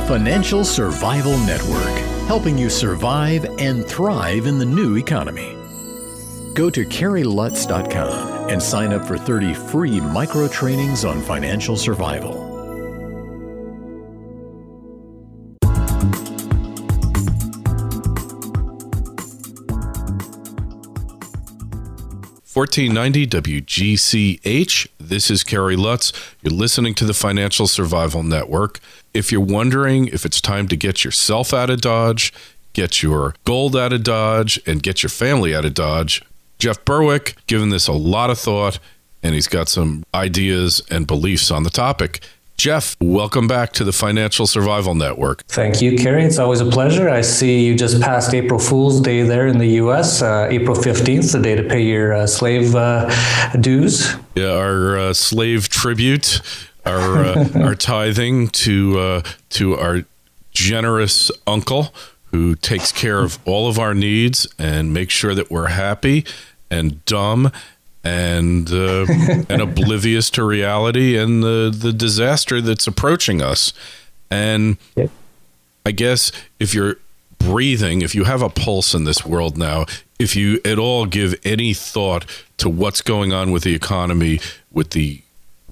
Financial Survival Network, helping you survive and thrive in the new economy. Go to CarrieLutz.com and sign up for 30 free micro trainings on financial survival. $14.90 WGCH. This is Carrie Lutz. You're listening to the Financial Survival Network. If you're wondering if it's time to get yourself out of Dodge, get your gold out of Dodge, and get your family out of Dodge, Jeff Berwick given this a lot of thought, and he's got some ideas and beliefs on the topic. Jeff, welcome back to the Financial Survival Network. Thank you, Carrie. It's always a pleasure. I see you just passed April Fool's Day there in the U.S., April 15th, the day to pay your slave dues. Yeah, our slave tribute, our tithing to our generous uncle who takes care of all of our needs and makes sure that we're happy and dumb and oblivious to reality and the disaster that's approaching us. And I guess if you're breathing, if you have a pulse in this world now, if you at all give any thought to what's going on with the economy, with the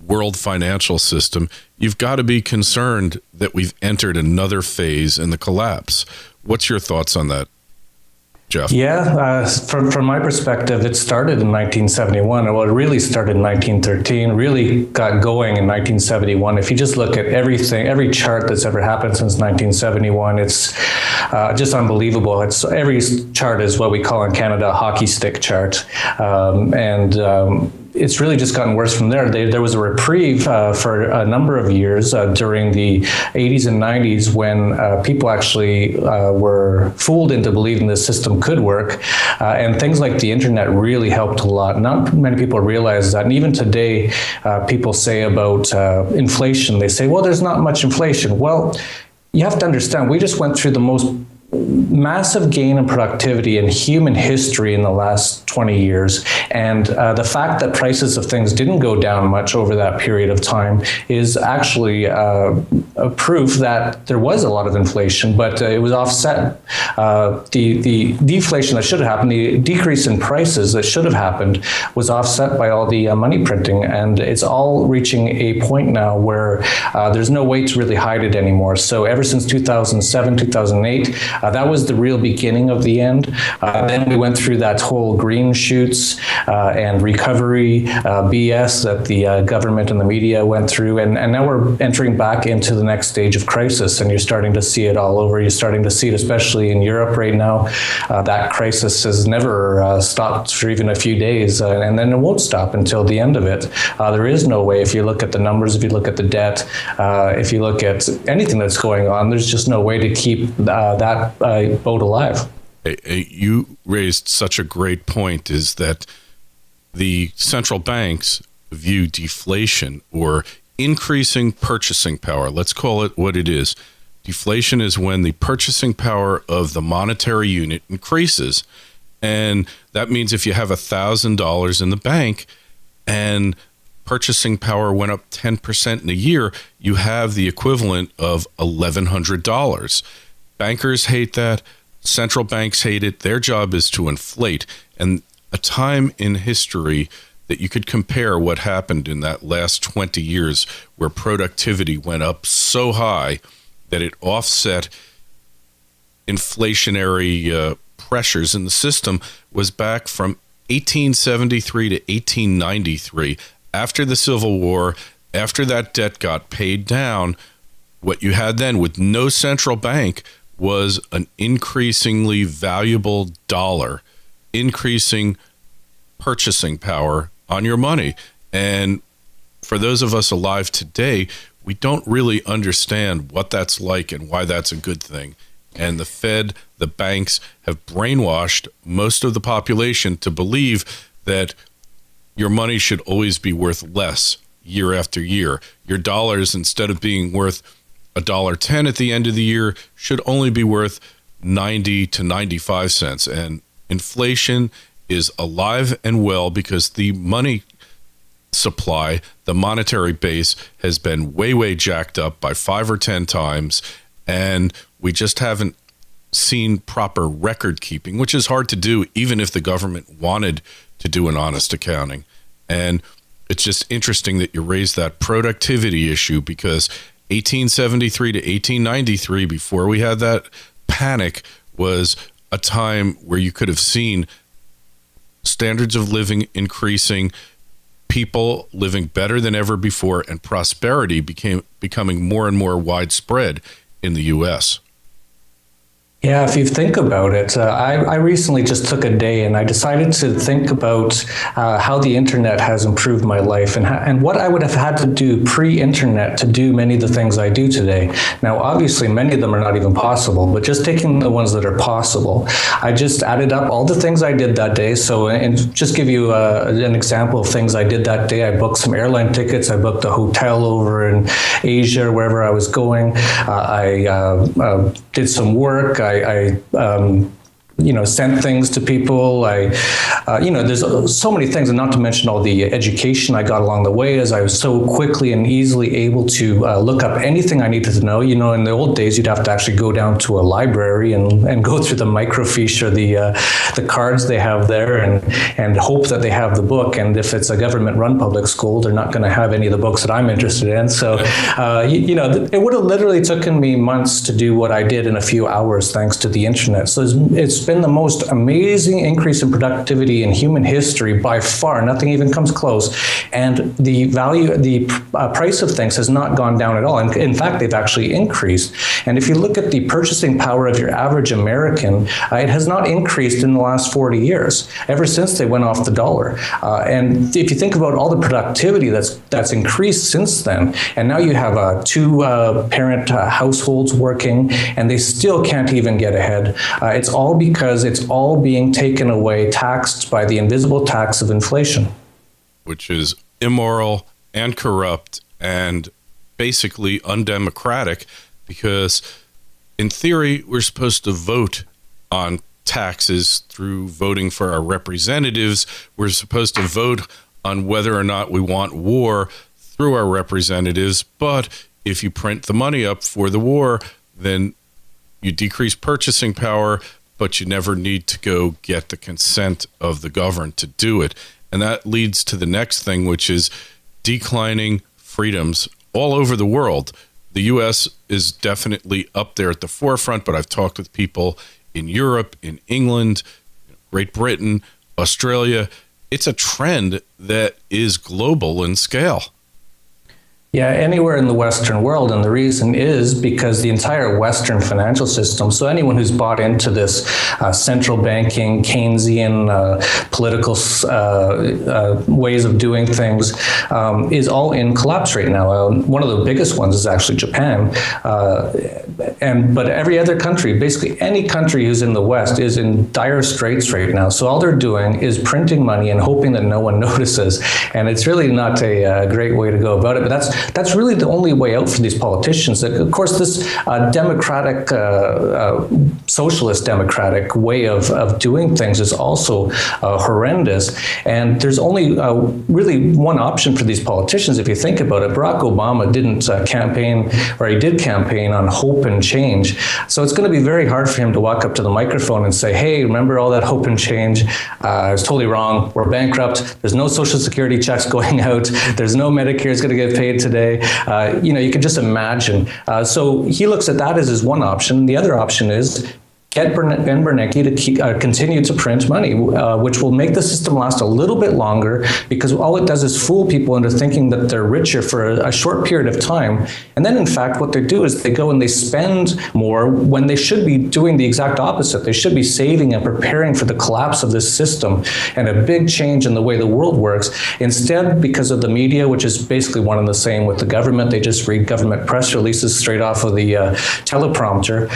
world financial system, you've got to be concerned that we've entered another phase in the collapse. What's your thoughts on that, Jeff? Yeah, from my perspective, it started in 1971. Well, it really started in 1913, really got going in 1971. If you just look at everything, every chart that's ever happened since 1971, it's just unbelievable. Every chart is what we call in Canada a hockey stick chart. It's really just gotten worse from there. There was a reprieve for a number of years during the 80s and 90s when people actually were fooled into believing the system could work. And things like the internet really helped a lot. Not many people realize that. And even today, people say about inflation, they say, well, there's not much inflation. Well, you have to understand, we just went through the most massive gain in productivity in human history in the last 20 years. And the fact that prices of things didn't go down much over that period of time is actually a proof that there was a lot of inflation, but it was offset. The deflation that should have happened, the decrease in prices that should have happened was offset by all the money printing. And it's all reaching a point now where there's no way to really hide it anymore. So ever since 2007, 2008, that was the real beginning of the end. Then we went through that whole green shoots and recovery BS that the government and the media went through. And now we're entering back into the next stage of crisis. And you're starting to see it all over. You're starting to see it, especially in Europe right now. That crisis has never stopped for even a few days. And then it won't stop until the end of it. There is no way. If you look at the numbers, if you look at the debt, if you look at anything that's going on, there's just no way to keep that boat alive. You raised such a great point, is that the central banks view deflation or increasing purchasing power. Let's call it what it is. Deflation is when the purchasing power of the monetary unit increases. And that means if you have $1,000 in the bank and purchasing power went up 10% in a year, you have the equivalent of $1,100. Bankers hate that. Central banks hate it. Their job is to inflate. And a time in history that you could compare what happened in that last 20 years where productivity went up so high that it offset inflationary pressures in the system was back from 1873 to 1893. After the Civil War, after that debt got paid down, what you had then with no central bank was an increasingly valuable dollar, increasing purchasing power on your money. And for those of us alive today, we don't really understand what that's like and why that's a good thing. And the Fed, the banks have brainwashed most of the population to believe that your money should always be worth less year after year. Your dollars, instead of being worth $1.10 at the end of the year, should only be worth 90 to 95 cents. And inflation is alive and well because the money supply, the monetary base, has been way jacked up by 5 or 10 times. and we just haven't seen proper record keeping, which is hard to do even if the government wanted to do an honest accounting. And it's just interesting that you raised that productivity issue, because 1873 to 1893, before we had that panic, was a time where you could have seen standards of living increasing, people living better than ever before, and prosperity becoming more and more widespread in the U.S. Yeah, if you think about it, I recently just took a day and I decided to think about how the internet has improved my life and what I would have had to do pre-internet to do many of the things I do today. Now, obviously, many of them are not even possible, but just taking the ones that are possible, I just added up all the things I did that day. So, and just give you an example of things I did that day. I booked some airline tickets. I booked a hotel over in Asia, wherever I was going. I did some work. I sent things to people. There's so many things, and not to mention all the education I got along the way, as I was so quickly and easily able to look up anything I needed to know. You know, in the old days, you'd have to actually go down to a library and go through the microfiche or the cards they have there and hope that they have the book. And if it's a government-run public school, they're not going to have any of the books that I'm interested in. So, it would have literally taken me months to do what I did in a few hours, thanks to the internet. So it's been the most amazing increase in productivity in human history by far. Nothing even comes close. And the price of things has not gone down at all. And in fact, they've actually increased. And if you look at the purchasing power of your average American, it has not increased in the last 40 years, ever since they went off the dollar. And if you think about all the productivity that's increased since then, and now you have two parent households working, and they still can't even get ahead. It's all because it's all being taken away, taxed by the invisible tax of inflation. Which is immoral and corrupt and basically undemocratic, because in theory, we're supposed to vote on taxes through voting for our representatives. We're supposed to vote on whether or not we want war through our representatives. But if you print the money up for the war, then you decrease purchasing power, but you never need to go get the consent of the governed to do it. And that leads to the next thing, which is declining freedoms all over the world. The U.S. is definitely up there at the forefront, but I've talked with people in Europe, in England, Great Britain, Australia. It's a trend that is global in scale. Yeah, anywhere in the Western world. And the reason is because the entire Western financial system, so anyone who's bought into this central banking, Keynesian political ways of doing things is all in collapse right now. One of the biggest ones is actually Japan. But every other country, basically any country who's in the West, is in dire straits right now. So all they're doing is printing money and hoping that no one notices. And it's really not a great way to go about it. But that's really the only way out for these politicians. Of course, this democratic, socialist democratic way of doing things is also horrendous. And there's only really one option for these politicians, if you think about it. Barack Obama didn't campaign, or he did campaign on hope and change. So it's going to be very hard for him to walk up to the microphone and say, hey, remember all that hope and change? I was totally wrong. We're bankrupt. There's no Social Security checks going out. There's no Medicare is going to get paid today. You can just imagine. So he looks at that as his one option. The other option is get Ben Bernanke to continue to print money, which will make the system last a little bit longer, because all it does is fool people into thinking that they're richer for a short period of time. And then, in fact, what they do is they go and they spend more when they should be doing the exact opposite. They should be saving and preparing for the collapse of this system and a big change in the way the world works. Instead, because of the media, which is basically one and the same with the government, they just read government press releases straight off of the teleprompter,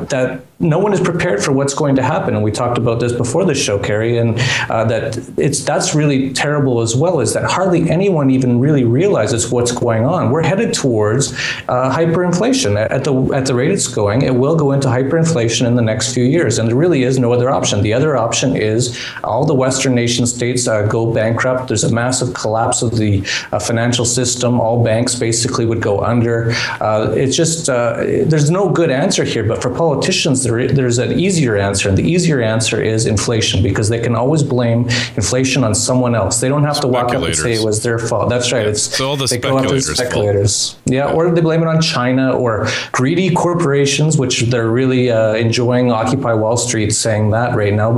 that no one is prepared for what's going to happen. And we talked about this before the show, Carrie, and that's really terrible as well, is that hardly anyone even really realizes what's going on. We're headed towards hyperinflation. At the rate it's going, it will go into hyperinflation in the next few years, and there really is no other option. The other option is all the Western nation states go bankrupt. There's a massive collapse of the financial system. All banks basically would go under. It's just, there's no good answer here, but for politicians, there's an easier answer, and the easier answer is inflation, because they can always blame inflation on someone else. They don't have to walk up and say it was their fault. That's right. It's all the speculators. Yeah, or they blame it on China or greedy corporations, which they're really enjoying Occupy Wall Street saying that right now.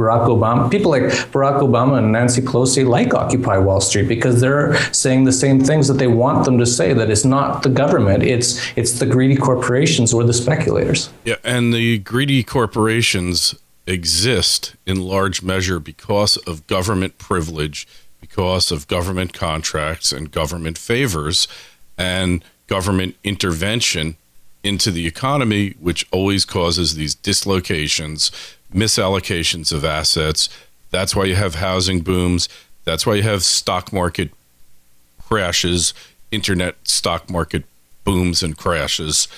People like Barack Obama and Nancy Pelosi like Occupy Wall Street because they're saying the same things that they want them to say, that it's not the government, it's the greedy corporations or the speculators. Yeah, and the greedy corporations exist in large measure because of government privilege, because of government contracts and government favors and government intervention into the economy, which always causes these dislocations, misallocations of assets. That's why you have housing booms. That's why you have stock market crashes, internet stock market booms and crashes.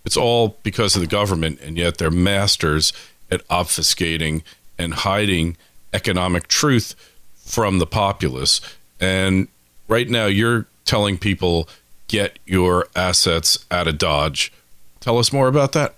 It's all because of the government, and yet they're masters at obfuscating and hiding economic truth from the populace. And right now you're telling people, get your assets out of Dodge. Tell us more about that.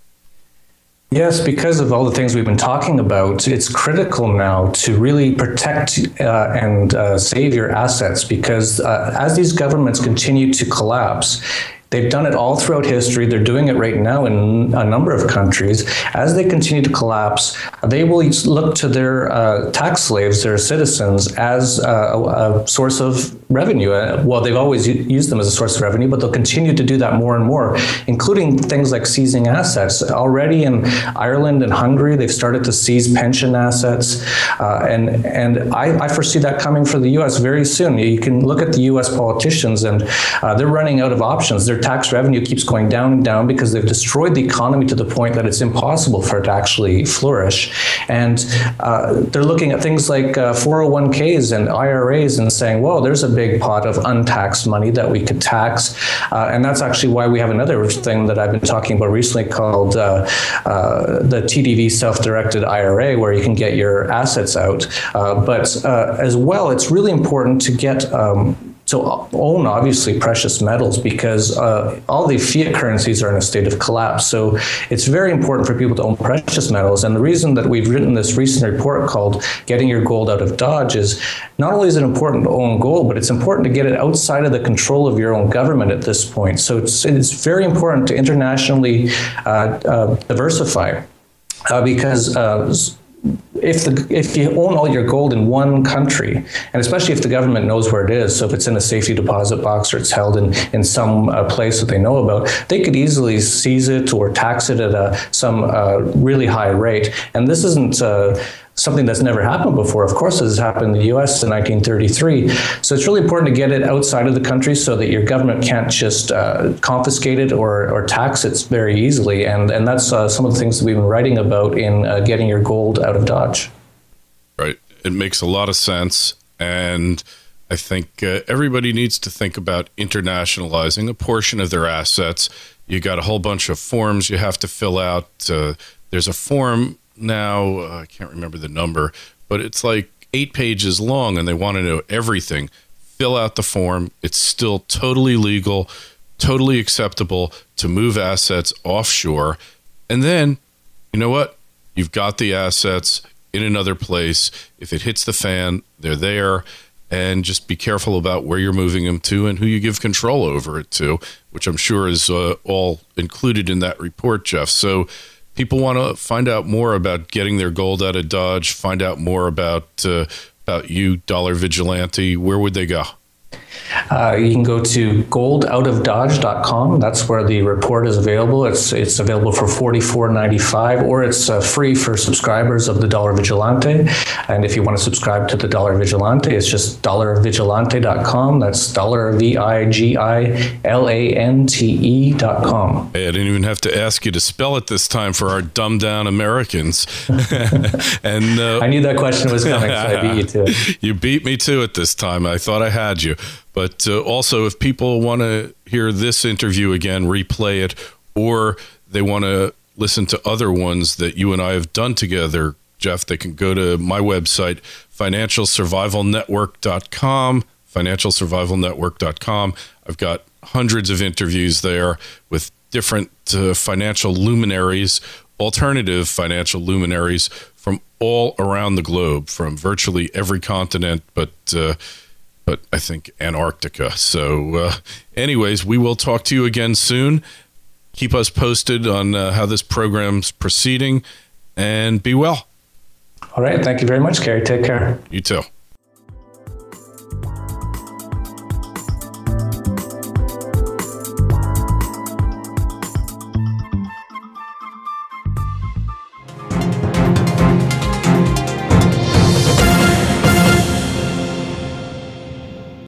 Yes, because of all the things we've been talking about, it's critical now to really protect and save your assets, because as these governments continue to collapse, they've done it all throughout history. They're doing it right now in a number of countries. As they continue to collapse, they will look to their tax slaves, their citizens, as a source of revenue. Well, they've always used them as a source of revenue, but they'll continue to do that more and more, including things like seizing assets. Already in Ireland and Hungary, they've started to seize pension assets. And I foresee that coming for the U.S. very soon. You can look at the U.S. politicians, and they're running out of options. Their tax revenue keeps going down and down because they've destroyed the economy to the point that it's impossible for it to actually flourish. And they're looking at things like 401ks and IRAs and saying, well, there's a big pot of untaxed money that we could tax. And that's actually why we have another thing that I've been talking about recently called the TDV self-directed IRA, where you can get your assets out. But as well, it's really important to get to own, obviously, precious metals, because all the fiat currencies are in a state of collapse. So it's very important for people to own precious metals. And the reason that we've written this recent report called Getting Your Gold Out of Dodge is not only is it important to own gold, but it's important to get it outside of the control of your own government at this point. So it's very important to internationally diversify because if you own all your gold in one country, and especially if the government knows where it is, so if it's in a safety deposit box or it's held in some place that they know about, they could easily seize it or tax it at some really high rate. And this isn't something that's never happened before. Of course, this has happened in the U.S. in 1933. So it's really important to get it outside of the country so that your government can't just confiscate it or tax it very easily. And that's some of the things that we've been writing about in Getting Your Gold Out of Dodge. Right. It makes a lot of sense. And I think everybody needs to think about internationalizing a portion of their assets. You got a whole bunch of forms you have to fill out. There's a form now, I can't remember the number, but it's like 8 pages long, and they want to know everything. Fill out the form. It's still totally legal, totally acceptable to move assets offshore. And then, you know what? You've got the assets in another place. If it hits the fan, they're there. And just be careful about where you're moving them to and who you give control over it to, which I'm sure is all included in that report, Jeff. So people want to find out more about getting their gold out of Dodge, find out more about you, Dollar Vigilante. Where would they go? You can go to goldoutofdodge.com. That's where the report is available. It's available for $44.95, or it's free for subscribers of the Dollar Vigilante. And if you want to subscribe to the Dollar Vigilante, it's just dollarvigilante.com. That's dollarvigilante.com. Hey, I didn't even have to ask you to spell it this time for our dumbed down Americans. And I knew that question was coming, so I beat you to it. You beat me to it this time. I thought I had you. But also, if people want to hear this interview again, replay it, or they want to listen to other ones that you and I have done together, Jeff, they can go to my website, financialsurvivalnetwork.com, financialsurvivalnetwork.com. I've got hundreds of interviews there with different financial luminaries, alternative financial luminaries from all around the globe, from virtually every continent, but I think Antarctica. So anyways, we will talk to you again soon. Keep us posted on how this program's proceeding, and be well. All right. Thank you very much, Gary. Take care. You too.